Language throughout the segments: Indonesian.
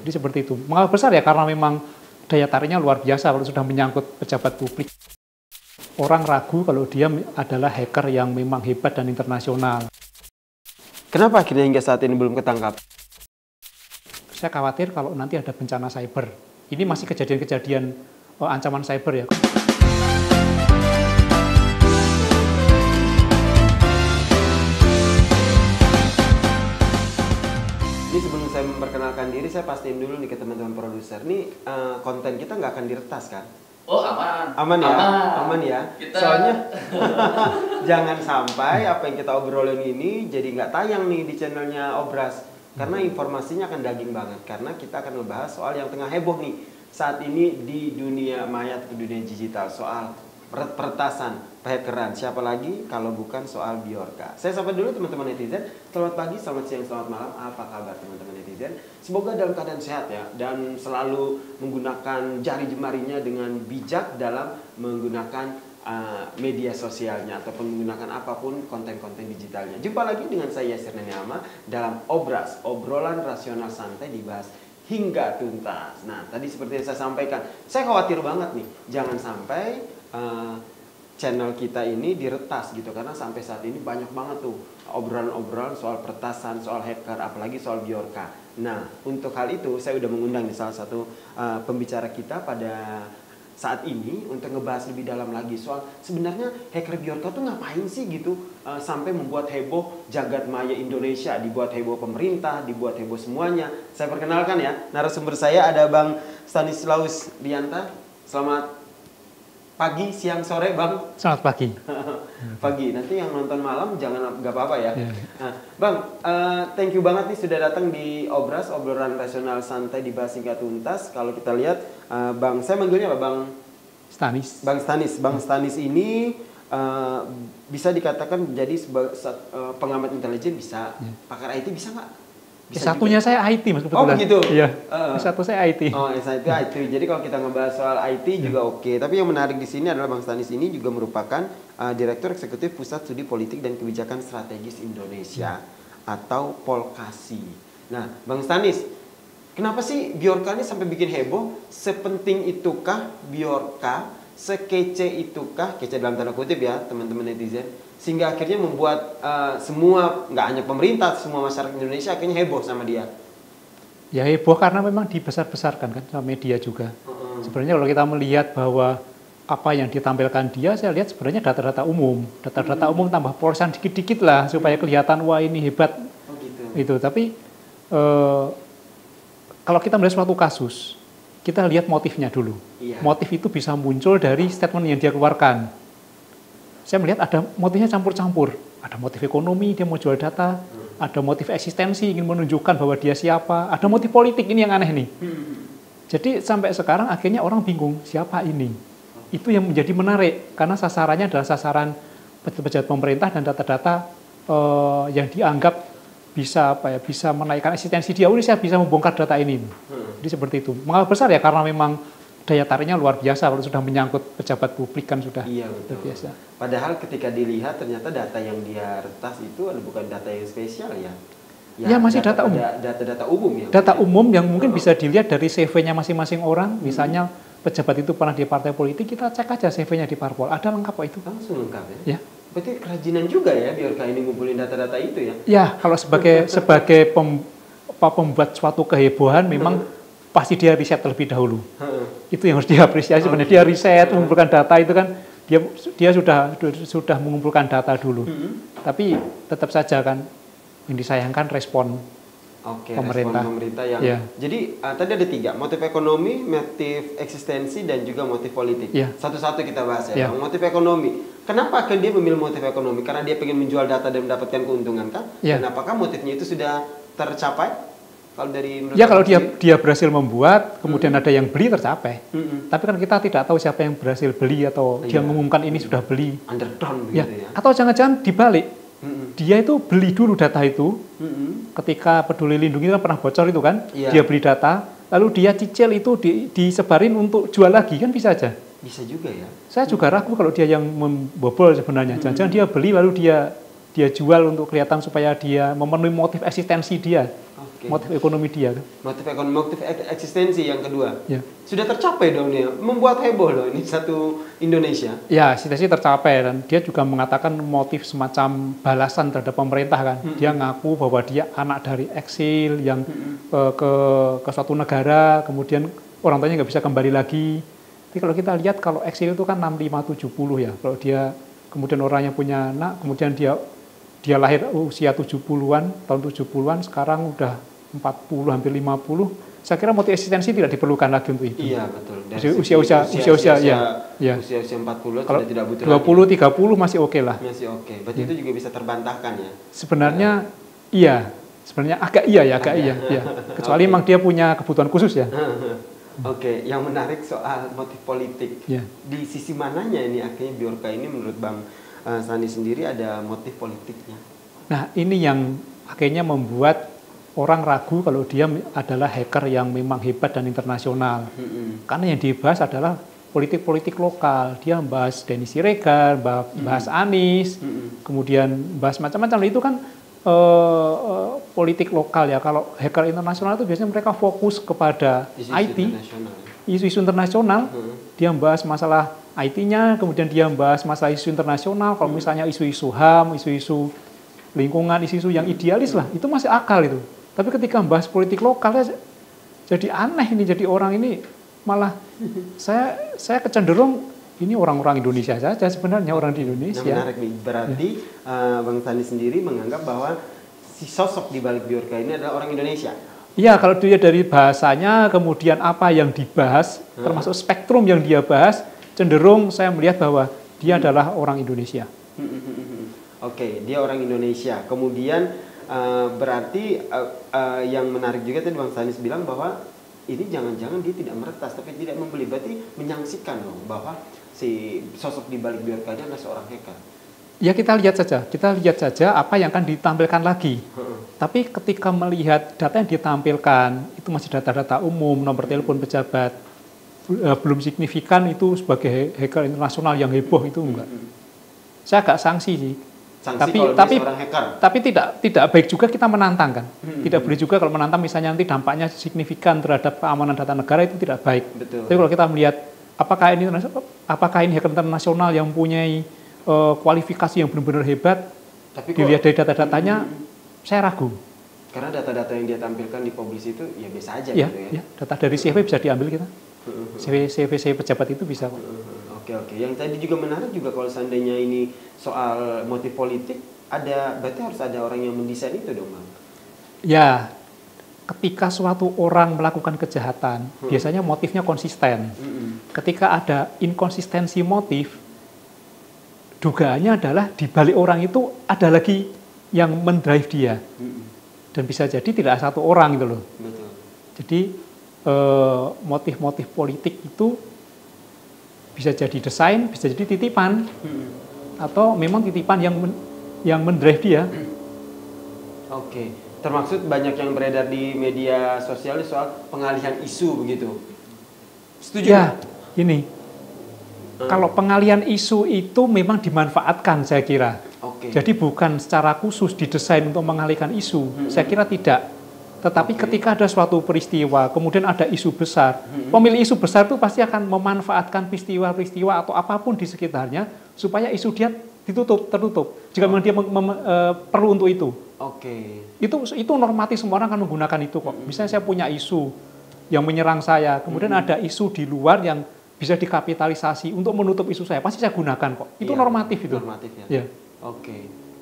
Jadi seperti itu. Mengapa besar ya? Karena memang daya tariknya luar biasa kalau sudah menyangkut pejabat publik. Orang ragu kalau dia adalah hacker yang memang hebat dan internasional. Kenapa akhirnya hingga saat ini belum ketangkap? Saya khawatir kalau nanti ada bencana cyber. Ini masih kejadian-kejadian ancaman cyber ya. Ini sebelum saya memperkenalkan diri, saya pastiin dulu nih ke teman-teman produser. Nih konten kita nggak akan diretas kan? Oh aman. Aman ya? Aman ya? Soalnya jangan sampai apa yang kita obrolin ini jadi nggak tayang nih di channelnya Obras. Karena informasinya akan daging banget. Karena kita akan membahas soal yang tengah heboh nih saat ini di dunia maya atau dunia digital. Soal peretasan, hackeran. Siapa lagi kalau bukan soal Bjorka. Saya sapa dulu teman-teman netizen. Selamat pagi, selamat siang, selamat malam. Apa kabar teman-teman netizen? Semoga dalam keadaan sehat ya. Dan selalu menggunakan jari jemarinya dengan bijak dalam menggunakan media sosialnya ataupun menggunakan apapun konten-konten digitalnya. Jumpa lagi dengan saya Yasir Neniama dalam Obras, obrolan rasional santai dibahas hingga tuntas. Nah, tadi seperti yang saya sampaikan, saya khawatir banget nih, jangan sampai channel kita ini diretas gitu, karena sampai saat ini banyak banget tuh obrolan-obrolan soal peretasan, soal hacker, apalagi soal Bjorka. Nah, untuk hal itu saya udah mengundang nih salah satu pembicara kita pada saat ini untuk ngebahas lebih dalam lagi soal sebenarnya hacker Bjorka tuh ngapain sih gitu sampai membuat heboh jagat maya Indonesia, dibuat heboh pemerintah, dibuat heboh semuanya. Saya perkenalkan ya, narasumber saya ada Bang Stanislaus Rianta. Selamat pagi, siang, sore Bang. Selamat pagi. Pagi, nanti yang nonton malam jangan nggak apa-apa ya. Nah, Bang, thank you banget nih sudah datang di Obras, obrolan rasional santai dibahas hingga tuntas. Kalau kita lihat, Bang, saya manggilnya apa Bang? Stanis. Bang Stanis. Bang Stanis ini bisa dikatakan menjadi pengamat intelijen, bisa. Pakar IT bisa nggak? S1-nya saya IT Mas kebetulan. Oh begitu? Iya. S1 saya IT. Oh S1 IT. Jadi kalau kita ngebahas soal IT juga oke. Tapi yang menarik di sini adalah Bang Stanis ini juga merupakan Direktur Eksekutif Pusat Studi Politik dan Kebijakan Strategis Indonesia atau Polkasi. Nah, Bang Stanis, kenapa sih Bjorka ini sampai bikin heboh? Sepenting itukah Bjorka? Sekece itukah? Kece dalam tanda kutip ya teman-teman netizen. Sehingga akhirnya membuat semua, nggak hanya pemerintah, semua masyarakat Indonesia akhirnya heboh sama dia. Ya heboh karena memang dibesar-besarkan kan sama media juga. Sebenarnya kalau kita melihat bahwa apa yang ditampilkan dia, saya lihat sebenarnya data-data umum. Data-data umum tambah polosan dikit-dikit lah supaya kelihatan wah ini hebat. Oh gitu. Itu. Tapi kalau kita melihat suatu kasus, kita lihat motifnya dulu. Iya. Motif itu bisa muncul dari statement yang dia keluarkan. Saya melihat ada motifnya campur-campur. Ada motif ekonomi, dia mau jual data. Ada motif eksistensi, ingin menunjukkan bahwa dia siapa. Ada motif politik, ini yang aneh nih. Jadi sampai sekarang akhirnya orang bingung, siapa ini? Itu yang menjadi menarik. Karena sasarannya adalah sasaran pejabat pemerintah dan data-data yang dianggap bisa bisa menaikkan eksistensi dia. Udah saya bisa membongkar data ini. Jadi seperti itu. Mengapa besar ya? Karena memang daya tariknya luar biasa kalau sudah menyangkut pejabat publik kan sudah luar biasa. Padahal ketika dilihat ternyata data yang dia retas itu bukan data yang spesial ya. Ya masih data umum. Data umum ya. Data umum yang mungkin bisa dilihat dari CV-nya masing-masing orang. Misalnya pejabat itu pernah di partai politik, kita cek aja CV-nya di parpol. Ada lengkap kok itu. Langsung lengkap ya. Ya. Berarti kerajinan juga ya Bjorka ini ngumpulin data-data itu ya. Ya, kalau sebagai pembuat suatu kehebohan memang pasti dia riset terlebih dahulu. Itu yang harus diapresiasi sebenarnya. Dia riset, mengumpulkan data itu kan dia sudah mengumpulkan data dulu. Tapi tetap saja kan yang disayangkan respon pemerintah. Respon pemerintah yang jadi tadi ada 3, motif ekonomi, motif eksistensi dan juga motif politik. Satu-satu kita bahas ya. Motif ekonomi. Kenapa akan dia memilih motif ekonomi? Karena dia ingin menjual data dan mendapatkan keuntungan kan? Dan apakah motifnya itu sudah tercapai? Kalau dari kalau dia berhasil membuat, kemudian ada yang beli tercapai. Tapi kan kita tidak tahu siapa yang berhasil beli atau dia mengumumkan ini sudah beli. Underdone begitu ya. Atau jangan-jangan dibalik. Dia itu beli dulu data itu. Ketika Peduli Lindungi kan pernah bocor itu kan. Dia beli data, lalu dia cicil itu disebarin untuk jual lagi kan bisa aja. Bisa juga ya. Saya juga ragu kalau dia yang membobol sebenarnya. Jangan-jangan dia beli lalu dia dia jual untuk kelihatan supaya dia memenuhi motif eksistensi dia, motif ekonomi dia. Motif eksistensi yang kedua. Ya. Sudah tercapai dong nih, membuat heboh loh ini satu Indonesia. Ya, eksistensi tercapai dan dia juga mengatakan motif semacam balasan terhadap pemerintah kan. Dia ngaku bahwa dia anak dari eksil yang ke suatu negara, kemudian orang tuanya nggak bisa kembali lagi. Tapi kalau kita lihat kalau eksil itu kan 65-70 ya. Kalau dia kemudian orangnya punya anak, kemudian dia lahir usia 70-an, tahun 70-an, sekarang udah 40 hampir 50. Saya kira motif eksistensi tidak diperlukan lagi untuk itu. Iya, betul. Usia-usia ya. Usia 40 kalau sudah tidak butuh 20 30 masih oke lah. Masih oke. Berarti itu juga bisa terbantahkan ya. Sebenarnya iya. Sebenarnya agak iya. Kecuali memang dia punya kebutuhan khusus ya. Oke, yang menarik soal motif politik. Ya. Di sisi mananya ini akhirnya Bjorka ini menurut Bang Sandi sendiri ada motif politiknya? Nah, ini yang akhirnya membuat orang ragu kalau dia adalah hacker yang memang hebat dan internasional. Karena yang dibahas adalah politik-politik lokal. Dia membahas Denny Siregar, bahas Anies, kemudian bahas macam-macam. Itu kan politik lokal ya. Kalau hacker internasional itu biasanya mereka fokus kepada IT, isu-isu internasional. Dia membahas masalah IT-nya, kemudian dia membahas masalah isu internasional. Kalau misalnya isu-isu HAM, isu-isu lingkungan, isu-isu yang idealis lah, itu masih akal itu. Tapi ketika membahas politik lokal ya jadi aneh ini, jadi orang ini malah saya kecenderung ini orang-orang Indonesia saja sebenarnya, orang di Indonesia. Nah, menarik nih. Berarti Bang Sandi sendiri menganggap bahwa si sosok di balik Bjorka ini adalah orang Indonesia. Iya, kalau dia dari bahasanya, kemudian apa yang dibahas, termasuk spektrum yang dia bahas, cenderung saya melihat bahwa dia adalah orang Indonesia. Oke, dia orang Indonesia. Kemudian berarti yang menarik juga tadi Bang Sandi bilang bahwa ini jangan-jangan dia tidak meretas, tapi tidak membeli. Berarti menyaksikan dong bahwa si sosok di balik Bjorka ini adalah seorang hacker. Ya kita lihat saja apa yang akan ditampilkan lagi. Tapi ketika melihat data yang ditampilkan, itu masih data-data umum, nomor telepon pejabat, belum signifikan itu sebagai hacker internasional yang heboh itu enggak. Saya agak sanksi sih. Tapi tidak baik juga kita menantang kan. Tidak boleh juga kalau menantang misalnya nanti dampaknya signifikan terhadap keamanan data negara, itu tidak baik. Betul. Tapi kalau kita melihat apakah ini hacker internasional yang mempunyai kualifikasi yang benar-benar hebat, tapi dilihat dari data-datanya saya ragu. Karena data-data yang dia tampilkan di publis itu ya biasa aja ya, gitu ya. Ya, data dari CV bisa diambil kita. CV pejabat itu bisa kok. Oke. Yang tadi juga menarik juga kalau seandainya ini soal motif politik, berarti harus ada orang yang mendesain itu dong, Bang. Ya, ketika suatu orang melakukan kejahatan, biasanya motifnya konsisten. Ketika ada inkonsistensi motif, dugaannya adalah di balik orang itu ada lagi yang mendrive dia. Dan bisa jadi tidak satu orang gitu loh. Betul. Jadi motif-motif politik itu bisa jadi desain, bisa jadi titipan, atau memang titipan yang mendrive dia. Oke, termaksud banyak yang beredar di media sosial soal pengalihan isu begitu. Setuju? Ya, ini. Kalau pengalihan isu itu memang dimanfaatkan saya kira. Jadi bukan secara khusus didesain untuk mengalihkan isu. Saya kira tidak. Tetapi ketika ada suatu peristiwa, kemudian ada isu besar, pemilik isu besar itu pasti akan memanfaatkan peristiwa-peristiwa atau apapun di sekitarnya supaya isu dia tertutup. Jika memang dia perlu untuk itu. Itu normatif, semua orang akan menggunakan itu kok. Misalnya saya punya isu yang menyerang saya, kemudian ada isu di luar yang bisa dikapitalisasi untuk menutup isu saya, pasti saya gunakan kok. Itu normatif itu. Normatif ya.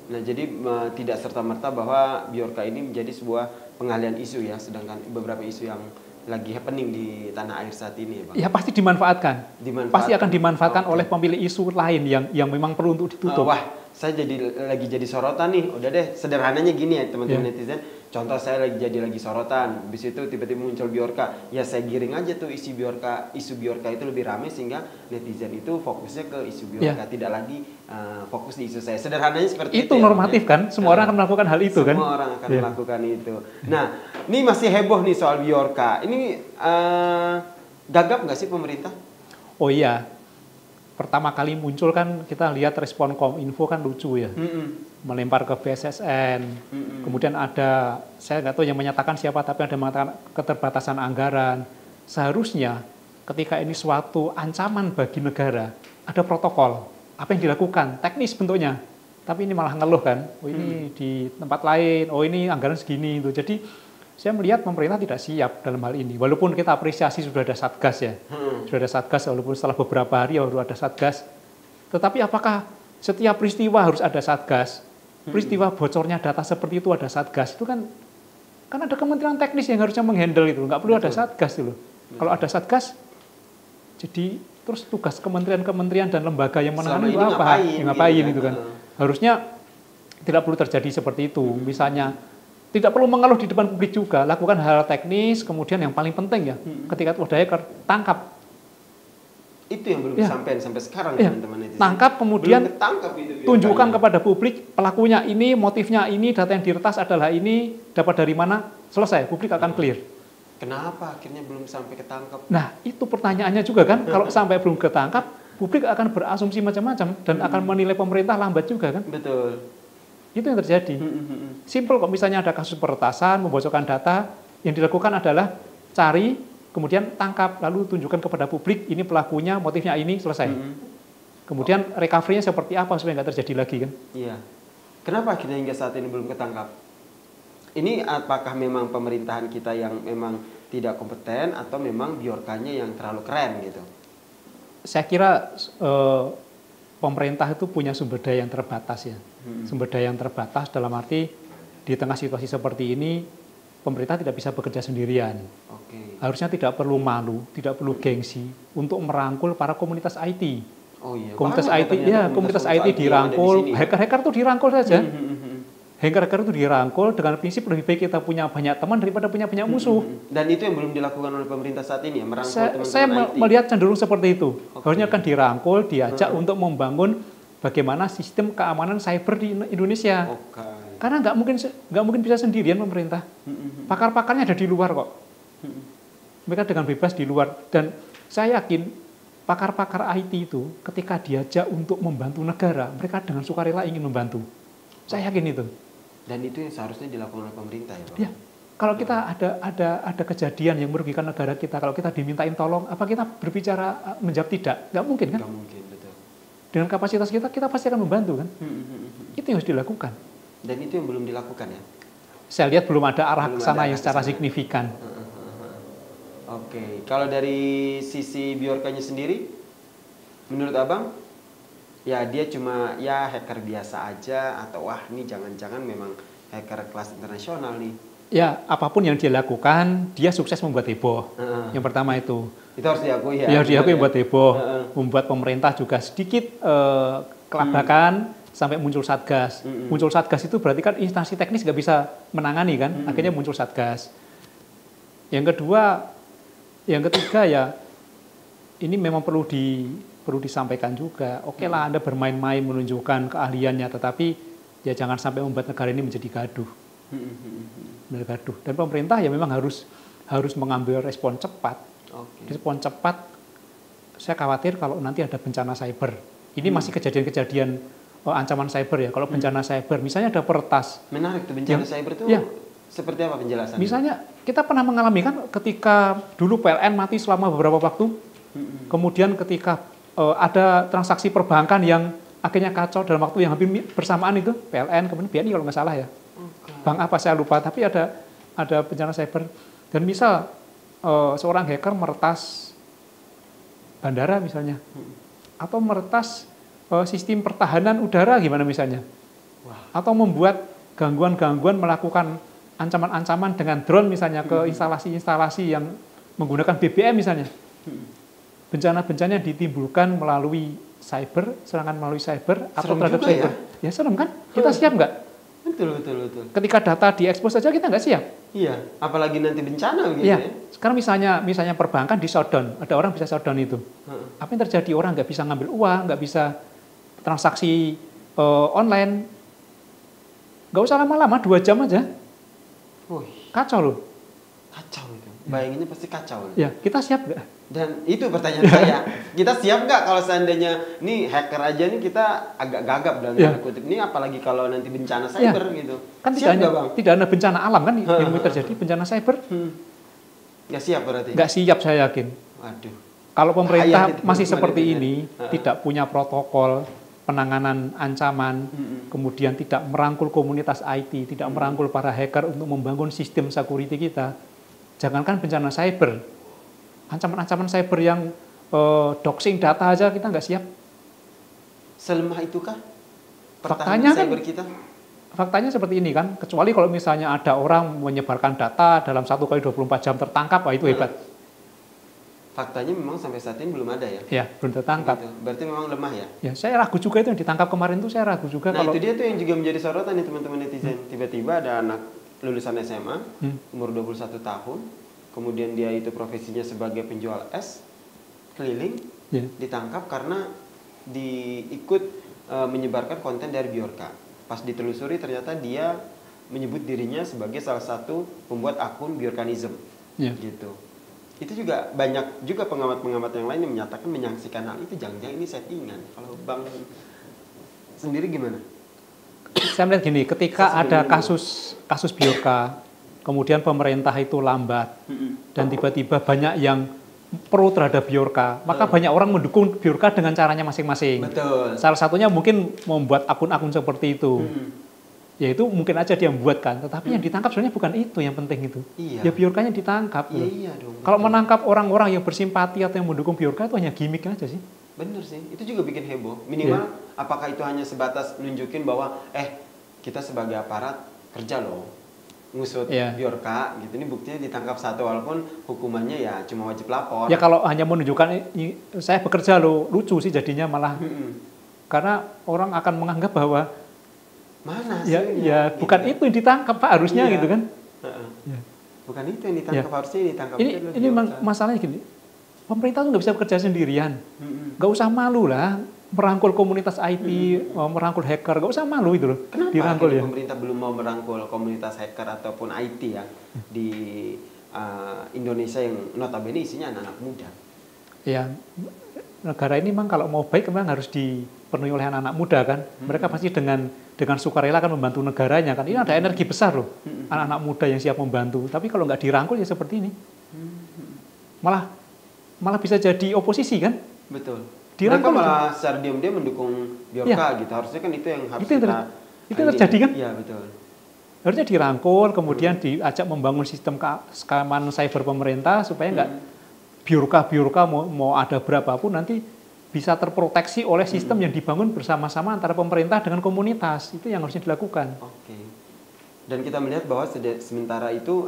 Nah, jadi tidak serta-merta bahwa Bjorka ini menjadi sebuah pengalihan isu ya, sedangkan beberapa isu yang lagi happening di tanah air saat ini ya, Bang. Ya pasti dimanfaatkan. Pasti akan dimanfaatkan oleh pemilih isu lain yang memang perlu untuk ditutup. Wah, saya lagi jadi sorotan nih. Udah deh, sederhananya gini ya teman-teman netizen. Contoh saya lagi sorotan, habis itu tiba-tiba muncul Bjorka. Ya saya giring aja tuh isu Bjorka itu lebih ramai sehingga netizen itu fokusnya ke isu Bjorka, tidak lagi fokus di isu saya. Sederhananya seperti itu. Itu normatif kan? Semua orang akan melakukan hal itu kan? Semua orang akan melakukan itu. Nah, ini masih heboh nih soal Bjorka. Ini gagap nggak sih pemerintah? Oh iya. pertama kali muncul kan kita lihat respon Kominfo kan lucu ya, melempar ke BSSN, kemudian ada, saya nggak tahu yang menyatakan siapa, tapi ada mengatakan keterbatasan anggaran. Seharusnya ketika ini suatu ancaman bagi negara, ada protokol, apa yang dilakukan, teknis bentuknya, tapi ini malah ngeluh kan, oh ini di tempat lain, oh ini anggaran segini, itu. Jadi saya melihat pemerintah tidak siap dalam hal ini. Walaupun kita apresiasi sudah ada Satgas ya. Sudah ada Satgas, walaupun setelah beberapa hari baru ada Satgas. Tetapi apakah setiap peristiwa harus ada Satgas? Peristiwa bocornya data seperti itu ada Satgas. Itu kan ada kementerian teknis yang harusnya menghandle itu. Nggak perlu ada Satgas itu. Kalau ada Satgas, jadi terus tugas kementerian-kementerian dan lembaga yang menangani itu apa? Ngapain gitu kan. Harusnya tidak perlu terjadi seperti itu. Misalnya, tidak perlu mengeluh di depan publik juga, lakukan hal teknis, kemudian yang paling penting ya, ketika ada hacker, tangkap. Itu yang belum disampaikan sampai sekarang teman-teman netizen. Tangkap, kemudian itu, tunjukkan kepada publik, pelakunya ini, motifnya ini, data yang diretas adalah ini, dapat dari mana, selesai, publik akan clear. Kenapa akhirnya belum sampai ketangkap? Nah, itu pertanyaannya juga kan, kalau sampai belum ketangkap, publik akan berasumsi macam-macam, dan akan menilai pemerintah lambat juga kan. Betul. Itu yang terjadi. Simple kok, misalnya ada kasus peretasan, membocorkan data, yang dilakukan adalah cari, kemudian tangkap, lalu tunjukkan kepada publik, ini pelakunya, motifnya ini, selesai. Kemudian recovery-nya seperti apa supaya nggak terjadi lagi kan? Iya. Kenapa akhirnya hingga saat ini belum ketangkap? Ini apakah memang pemerintahan kita yang memang tidak kompeten atau memang biorkanya yang terlalu keren gitu? Saya kira pemerintah itu punya sumber daya yang terbatas ya. Sumber daya yang terbatas dalam arti di tengah situasi seperti ini pemerintah tidak bisa bekerja sendirian. Harusnya tidak perlu malu, tidak perlu gengsi untuk merangkul para komunitas IT. Oh iya. Komunitas IT ya, komunitas IT dirangkul, hacker-hacker itu dirangkul saja. Hacker-hacker itu dirangkul dengan prinsip lebih baik kita punya banyak teman daripada punya banyak musuh. Dan itu yang belum dilakukan oleh pemerintah saat ini ya, merangkul teman-teman saya IT. Melihat cenderung seperti itu. Harusnya kan dirangkul, diajak untuk membangun bagaimana sistem keamanan cyber di Indonesia. Karena nggak mungkin bisa sendirian pemerintah. Pakar-pakarnya ada di luar kok. Mereka dengan bebas di luar. Dan saya yakin pakar-pakar IT itu ketika diajak untuk membantu negara, mereka dengan sukarela ingin membantu. Saya yakin itu. Dan itu yang seharusnya dilakukan oleh pemerintah ya Pak? Ya. Kalau kita ada kejadian yang merugikan negara kita, kalau kita dimintain tolong, apa kita berbicara menjawab tidak? Nggak mungkin kan? Nggak mungkin, betul. Dengan kapasitas kita pasti akan membantu kan? Itu yang harus dilakukan. Dan itu yang belum dilakukan ya? Saya lihat belum ada arah ke sana yang secara signifikan. Oke, kalau dari sisi biorkanya sendiri, menurut Abang, ya dia cuma ya hacker biasa aja atau wah ini jangan-jangan memang hacker kelas internasional nih? Ya, apapun yang dia lakukan, dia sukses membuat heboh. Yang pertama itu. Itu harus diakui ya? Ya, diakui membuat heboh. Membuat pemerintah juga sedikit kelabakan sampai muncul Satgas. Muncul Satgas itu berarti kan instansi teknis nggak bisa menangani kan, akhirnya muncul Satgas. Yang ketiga ya, ini memang perlu disampaikan juga. Oke lah Anda bermain-main menunjukkan keahliannya, tetapi ya jangan sampai membuat negara ini menjadi gaduh. Dan pemerintah ya memang harus mengambil respon cepat. Respon cepat, saya khawatir kalau nanti ada bencana cyber. Ini masih kejadian-kejadian ancaman cyber ya. Kalau bencana cyber, misalnya ada peretas. Menarik tuh bencana cyber itu seperti apa penjelasannya? Misalnya kita pernah mengalami kan ketika dulu PLN mati selama beberapa waktu. Kemudian ketika ada transaksi perbankan yang akhirnya kacau dalam waktu yang hampir bersamaan itu, PLN, kemudian BNI kalau nggak salah ya. Bank apa saya lupa, tapi ada bencana cyber. Dan misal seorang hacker meretas bandara misalnya, atau meretas sistem pertahanan udara gimana misalnya, atau membuat gangguan-gangguan melakukan ancaman-ancaman dengan drone misalnya ke instalasi-instalasi yang menggunakan BBM misalnya. Bencana-bencana yang ditimbulkan melalui cyber, serangan melalui cyber atau terhadap cyber. Ya serem kan? Kita siap nggak? Betul. Ketika data diekspos saja kita nggak siap. Iya, apalagi nanti bencana gitu ya. Ya. Sekarang misalnya perbankan di shutdown, ada orang bisa shutdown itu. Apa yang terjadi? Orang nggak bisa ngambil uang, nggak bisa transaksi online. Nggak usah lama-lama, 2 jam aja. Kacau loh. Kacau itu. bayanginnya pasti kacau. Ya, kita siap nggak? Dan itu pertanyaan saya, kita siap nggak kalau seandainya nih hacker aja nih kita agak gagap dalam tanda kutip ini, apalagi kalau nanti bencana cyber gitu. Kan siap tidak ada bencana alam kan yang terjadi, bencana cyber. Nggak siap berarti? Nggak siap saya yakin. Waduh. Kalau pemerintah masih seperti ini, tidak punya protokol penanganan ancaman, kemudian tidak merangkul komunitas IT, tidak merangkul para hacker untuk membangun sistem security kita, jangankan bencana cyber, ancaman-ancaman cyber yang doxing data aja kita nggak siap. Selemah itukah faktanya cyber kan, kita? Faktanya seperti ini kan, kecuali kalau misalnya ada orang menyebarkan data dalam 1 kali 24 jam tertangkap, wah itu hebat. Faktanya memang sampai saat ini belum ada ya? Ya, belum tertangkap. Gitu. Berarti memang lemah ya? Ya, saya ragu juga itu yang ditangkap kemarin tuh, saya ragu juga. Nah, itu dia tuh yang juga menjadi sorotan nih teman-teman netizen. Tiba-tiba ada anak lulusan SMA, umur 21 tahun, kemudian dia itu profesinya sebagai penjual es keliling, ditangkap karena diikut menyebarkan konten dari Bjorka. Pas ditelusuri ternyata dia menyebut dirinya sebagai salah satu pembuat akun Bjorkanism, gitu. Itu juga banyak juga pengamat-pengamat yang lain yang menyatakan menyaksikan hal itu, jangan-jangan ini settingan. Kalau Bang sendiri gimana? Saya melihat gini, ketika ada kasus Bjorka, kemudian pemerintah itu lambat, dan tiba-tiba banyak yang pro terhadap Bjorka, maka banyak orang mendukung Bjorka dengan caranya masing-masing. Betul. Salah satunya mungkin membuat akun-akun seperti itu. Ya itu mungkin aja dia membuatkan, tetapi yang ditangkap sebenarnya bukan itu yang penting itu. Iya. Ya Bjorkanya ditangkap. Iya dong. Kalau menangkap orang-orang yang bersimpati atau yang mendukung Bjorka itu hanya gimmick aja sih. Bener sih, itu juga bikin heboh. Minimal apakah itu hanya sebatas nunjukin bahwa kita sebagai aparat kerja loh, ngusut Bjorka gitu. Ini buktinya ditangkap satu, walaupun hukumannya ya cuma wajib lapor. Ya kalau hanya menunjukkan saya bekerja loh, lucu sih jadinya malah. Karena orang akan menganggap bahwa mana sih? Ya bukan itu yang ditangkap Pak, harusnya gitu kan. Bukan itu yang ditangkap, harusnya ditangkap. Ini masalahnya gini, pemerintah tuh nggak bisa bekerja sendirian. Nggak usah malu lah merangkul komunitas IT, merangkul hacker, nggak usah malu itu loh. Kenapa dirangkul ya? Pemerintah belum mau merangkul komunitas hacker ataupun IT ya di Indonesia yang notabene isinya anak-anak muda? Ya, negara ini memang kalau mau baik memang harus dipenuhi oleh anak-anak muda kan. Mereka pasti dengan sukarela akan membantu negaranya kan. Ini ada energi besar loh, anak-anak muda yang siap membantu. Tapi kalau nggak dirangkul ya seperti ini, malah bisa jadi oposisi kan? Betul. Dirangkul mereka malah secara diam-diam mendukung Bjorka gitu. Harusnya kan itu yang harus itu terjadi kan? Iya betul. Harusnya dirangkul, kemudian diajak membangun sistem keamanan cyber pemerintah supaya nggak Bjorka mau ada berapapun nanti bisa terproteksi oleh sistem yang dibangun bersama-sama antara pemerintah dengan komunitas. Itu yang harusnya dilakukan. Oke. Dan kita melihat bahwa sementara itu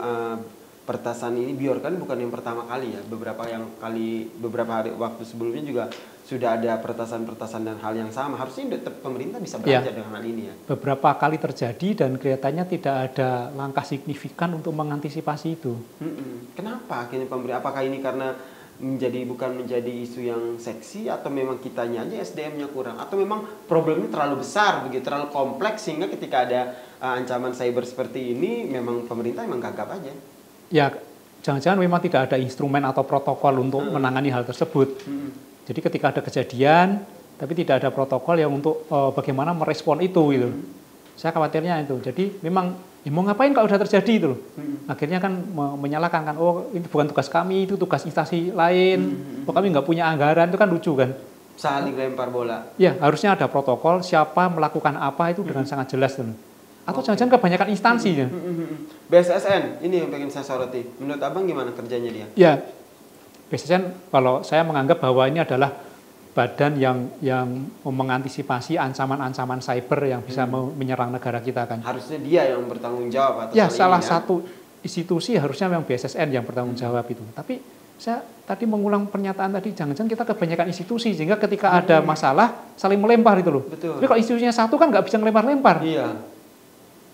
pertasan ini Bjorka bukan yang pertama kali ya. Beberapa hari waktu sebelumnya juga sudah ada pertasan-pertasan dan hal yang sama. Harusnya pemerintah bisa belajar dengan hal ini ya. Beberapa kali terjadi dan kelihatannya tidak ada langkah signifikan untuk mengantisipasi itu. Kenapa akhirnya pemerintah? Apakah ini karena bukan menjadi isu yang seksi, atau memang kitanya aja SDM-nya kurang, atau memang problemnya terlalu besar begitu, terlalu kompleks sehingga ketika ada ancaman cyber seperti ini memang pemerintah memang gagap aja? Ya, jangan-jangan memang tidak ada instrumen atau protokol untuk menangani hal tersebut. Jadi ketika ada kejadian, tapi tidak ada protokol yang untuk bagaimana merespon itu gitu. Saya khawatirnya itu. Jadi memang mau ngapain kalau sudah terjadi itu loh. Akhirnya kan menyalahkan kan, oh ini bukan tugas kami, itu tugas instansi lain. Kami nggak punya anggaran, itu kan lucu kan. Saling lempar bola. Ya, harusnya ada protokol siapa melakukan apa itu dengan sangat jelas tuh. Atau jangan-jangan kebanyakan instansinya. BSSN ini yang pengen saya soroti. Menurut Abang gimana kerjanya dia? Ya, BSSN kalau saya menganggap bahwa ini adalah badan yang mengantisipasi ancaman-ancaman cyber yang bisa menyerang negara kita kan. Harusnya dia yang bertanggung jawab atas hal ini. Salah satu institusi harusnya memang BSSN yang bertanggung jawab itu. Tapi saya tadi mengulang pernyataan tadi, jangan-jangan kita kebanyakan institusi sehingga ketika ada masalah saling melempar itu loh. Betul. Tapi kalau institusinya satu kan nggak bisa ngelempar-lempar. Iya.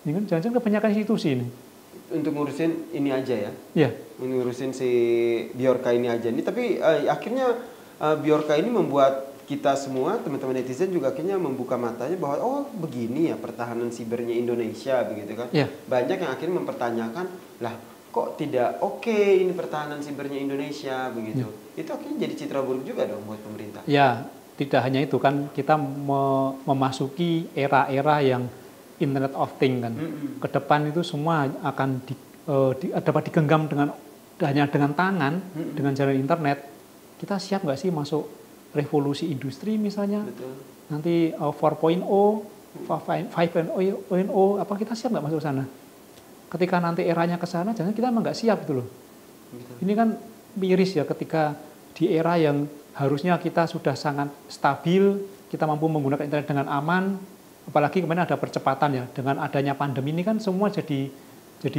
Ini kan jangan-jangan kebanyakan institusi ini. Untuk ngurusin ini aja ya. Iya. Ngurusin si Bjorka ini aja nih. Tapi akhirnya Bjorka ini membuat kita semua, teman-teman netizen juga akhirnya membuka matanya bahwa oh begini ya pertahanan sibernya Indonesia begitu kan. Yeah. Banyak yang akhirnya mempertanyakan, lah kok tidak oke ini pertahanan sibernya Indonesia begitu. Itu akhirnya jadi citra buruk juga dong buat pemerintah. Ya, tidak hanya itu kan, kita memasuki era-era yang Internet of Things kan. Ke depan itu semua akan dapat digenggam hanya dengan tangan, dengan jalan internet. Kita siap nggak sih masuk revolusi industri misalnya? Betul. Nanti 4.0, 5.0, apa kita siap nggak masuk sana? Ketika nanti eranya ke sana, jangan kita emang nggak siap gitu loh. Betul. Ini kan miris ya, ketika di era yang harusnya kita sudah sangat stabil, kita mampu menggunakan internet dengan aman, apalagi kemarin ada percepatan ya, dengan adanya pandemi ini kan semua jadi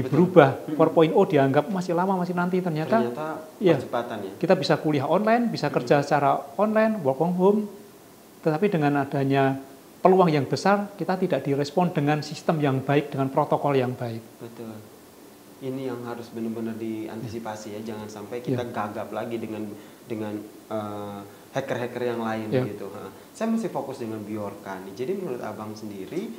berubah. 4.0 dianggap masih lama, masih nanti, ternyata percepatan ya. Kita bisa kuliah online, bisa kerja secara online, work from home, tetapi dengan adanya peluang yang besar, kita tidak direspon dengan sistem yang baik, dengan protokol yang baik. Betul. Ini yang harus benar-benar diantisipasi ya, jangan sampai kita gagap lagi dengan hacker-hacker yang lain gitu. Saya masih fokus dengan Bjorka nih. Jadi menurut Abang sendiri,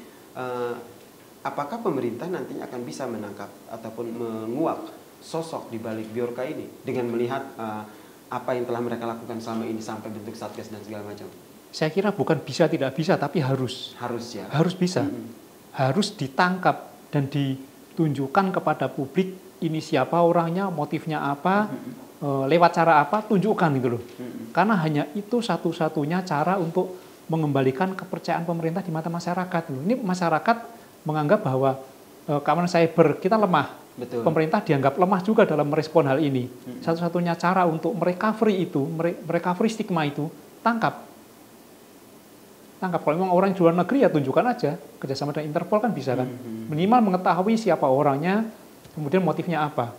apakah pemerintah nantinya akan bisa menangkap ataupun menguak sosok di balik Bjorka ini dengan melihat apa yang telah mereka lakukan selama ini sampai bentuk satgas dan segala macam? Saya kira bukan bisa tidak bisa, tapi harus. Harus ya. Harus bisa. Harus ditangkap dan ditunjukkan kepada publik ini siapa orangnya, motifnya apa, lewat cara apa, tunjukkan gitu loh. Karena hanya itu satu-satunya cara untuk mengembalikan kepercayaan pemerintah di mata masyarakat. Ini masyarakat menganggap bahwa keamanan cyber kita lemah. Betul. Pemerintah dianggap lemah juga dalam merespon hal ini. Satu-satunya cara untuk merecovery itu, merecovery stigma itu, tangkap. Kalau memang orang di luar negeri ya tunjukkan aja, kerjasama dengan Interpol kan bisa kan. Minimal mengetahui siapa orangnya, kemudian motifnya apa.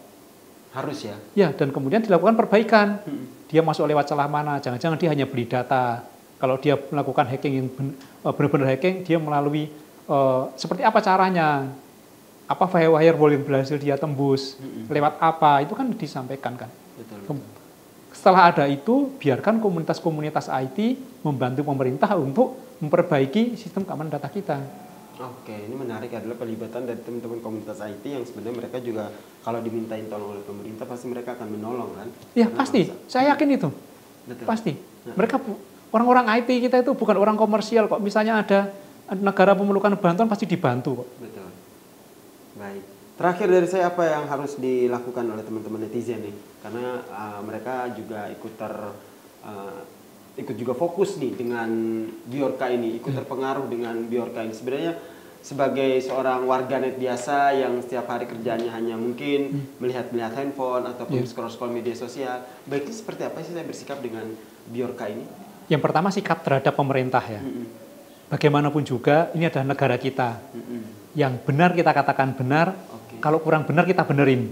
Harus ya. Ya, dan kemudian dilakukan perbaikan. Dia masuk lewat celah mana, jangan-jangan dia hanya beli data. Kalau dia melakukan hacking yang benar-benar hacking, dia melalui seperti apa caranya, apa firewall yang berhasil dia tembus, lewat apa, itu kan disampaikan kan. Betul. Setelah ada itu, biarkan komunitas-komunitas IT membantu pemerintah untuk memperbaiki sistem keamanan data kita. Oke, ini menarik adalah pelibatan dari teman-teman komunitas IT yang sebenarnya mereka juga kalau dimintain tolong oleh pemerintah pasti mereka akan menolong kan? Ya pasti, saya yakin itu. Betul. Pasti. Mereka orang-orang IT kita itu bukan orang komersial kok. Misalnya ada negara memerlukan bantuan pasti dibantu kok. Betul. Baik. Terakhir dari saya, apa yang harus dilakukan oleh teman-teman netizen nih? Karena mereka juga ikut juga fokus nih dengan Bjorka ini, ikut terpengaruh dengan Bjorka ini. Sebenarnya sebagai seorang warganet biasa yang setiap hari kerjanya hanya mungkin melihat handphone ataupun scroll media sosial, baiknya seperti apa sih saya bersikap dengan Bjorka ini? Yang pertama, sikap terhadap pemerintah ya. Bagaimanapun juga ini adalah negara kita. Yang benar kita katakan benar, kalau kurang benar kita benerin.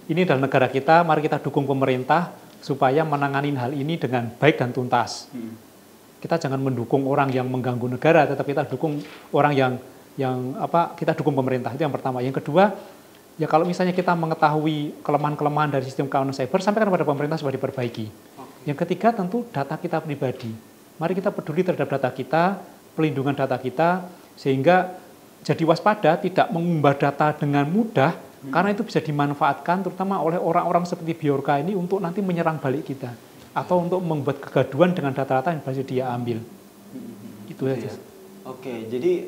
Ini adalah negara kita, mari kita dukung pemerintah supaya menangani hal ini dengan baik dan tuntas. Kita jangan mendukung orang yang mengganggu negara, tetapi kita dukung orang kita dukung pemerintah. Itu yang pertama. Yang kedua, ya kalau misalnya kita mengetahui kelemahan-kelemahan dari sistem keamanan cyber, sampaikan kepada pemerintah supaya diperbaiki. Yang ketiga, tentu data kita pribadi. Mari kita peduli terhadap data kita, pelindungan data kita, sehingga jadi waspada, tidak mengubah data dengan mudah, karena itu bisa dimanfaatkan terutama oleh orang-orang seperti Bjorka ini untuk nanti menyerang balik kita, atau untuk membuat kegaduhan dengan data-data yang berhasil dia ambil. Itu saja. Oke, jadi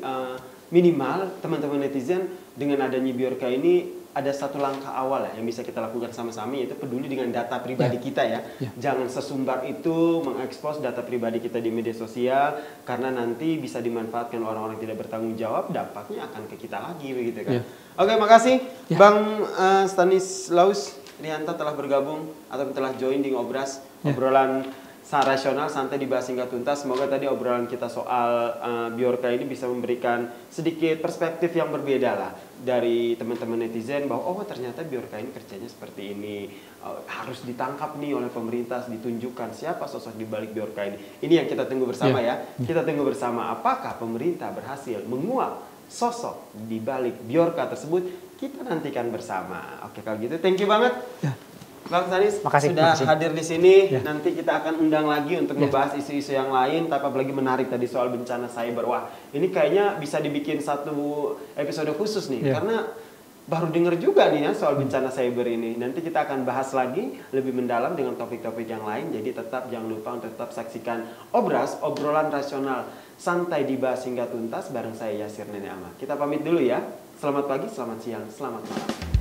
minimal teman-teman netizen dengan adanya Bjorka ini ada satu langkah awal ya yang bisa kita lakukan sama-sama, yaitu peduli dengan data pribadi kita ya. Jangan sesumbar itu mengekspos data pribadi kita di media sosial, karena nanti bisa dimanfaatkan orang-orang tidak bertanggung jawab, dampaknya akan ke kita lagi begitu kan. Oke, makasih Bang Stanislaus Rianta telah bergabung atau telah join di Ngobras, obrolan rasional santai dibahas hingga tuntas. Semoga tadi obrolan kita soal Bjorka ini bisa memberikan sedikit perspektif yang berbeda lah dari teman-teman netizen, bahwa oh ternyata Bjorka ini kerjanya seperti ini, harus ditangkap nih oleh pemerintah, ditunjukkan siapa sosok di balik Bjorka ini. Ini yang kita tunggu bersama ya. Kita tunggu bersama apakah pemerintah berhasil menguak sosok di balik Bjorka tersebut. Kita nantikan bersama. Oke, kalau gitu thank you banget. Bang Stanis sudah hadir di sini. Nanti kita akan undang lagi untuk membahas isu-isu yang lain. Tapi apalagi menarik tadi soal bencana cyber. Wah, ini kayaknya bisa dibikin satu episode khusus nih. Karena baru dengar juga nih ya soal bencana cyber ini. Nanti kita akan bahas lagi lebih mendalam dengan topik-topik yang lain. Jadi tetap jangan lupa untuk tetap saksikan Obras, obrolan rasional. Santai dibahas hingga tuntas bareng saya Yasir Nenek Ahmad. Kita pamit dulu ya. Selamat pagi, selamat siang, selamat malam.